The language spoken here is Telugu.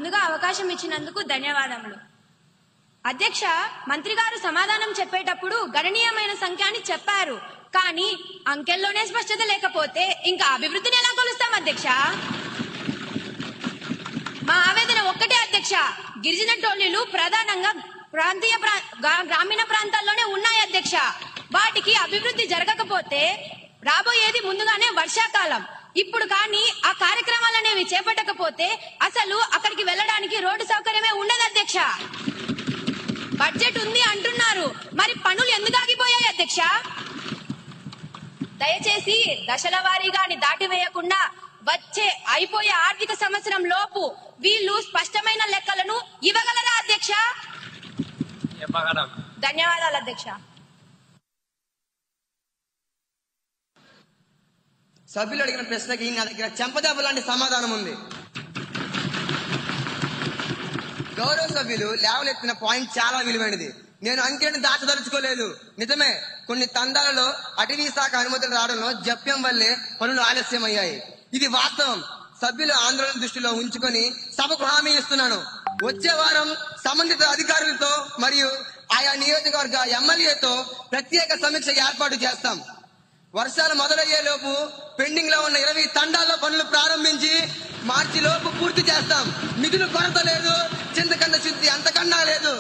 ముందుగా అవకాశం ఇచ్చినందుకు ధన్యవాదములు. అధ్యక్ష, మంత్రి గారు సమాధానం చెప్పేటప్పుడు గణనీయమైన సంఖ్య అని చెప్పారు. కానీ అంకెల్లోనే స్పష్టత లేకపోతే ఇంకా అభివృద్ధిని ఎలా కొలుస్తాం అధ్యక్ష? మా ఆవేదన ఒక్కటే అధ్యక్ష, గిరిజన టోలీలు ప్రధానంగా గ్రామీణ ప్రాంతాల్లోనే ఉన్నాయి అధ్యక్ష. వాటికి అభివృద్ధి జరగకపోతే రాబోయేది ముందుగానే వర్షాకాలం. ఇప్పుడు కానీ ఆ కార్యక్రమాలనేవి చేపట్టకపోతే అసలు అక్కడికి వెళ్ళడానికి రోడ్డు సౌకర్యమే ఉండదు అధ్యక్ష. బడ్జెట్ ఉంది అంటున్నారు, మరి పనులు ఎందుకు ఆగిపోయాయి అధ్యక్ష? దయచేసి దశల వారీగాని దాటివేయకుండా వచ్చే అయిపోయే ఆర్థిక సంవత్సరం లోపు వీళ్ళు స్పష్టమైన లెక్కలను ఇవ్వగలరా అధ్యక్ష? ధన్యవాదాలు అధ్యక్ష. సభ్యులు అడిగిన ప్రశ్నకి నా దగ్గర చెంపదెబ్బ లాంటి సమాధానం ఉంది. గౌరవ సభ్యులు లేవలెత్తిన పాయింట్ చాలా విలువైనది. నేను అంకెలను దాచదలుచుకోలేదు. నిజమే, కొన్ని తండాలలో అటవీ శాఖ అనుమతులు రావడంలో జప్యం వల్లే పనులు ఆలస్యమయ్యాయి. ఇది వాస్తవం. సభ్యులు ఆందోళన దృష్టిలో ఉంచుకొని సభకు హామీ ఇస్తున్నాను, వచ్చే వారం సంబంధిత అధికారులతో మరియు ఆయా నియోజకవర్గ ఎమ్మెల్యేతో ప్రత్యేక సమీక్ష ఏర్పాటు చేస్తాం. వర్షాలు మొదలయ్యేలోపు పెండింగ్ లో ఉన్న 20 తండాల్లో పనులు ప్రారంభించి మార్చి లోపు పూర్తి చేస్తాం. నిధులు కొరత లేదు, చింతకన్నా శుద్ధి అంతకన్నా లేదు.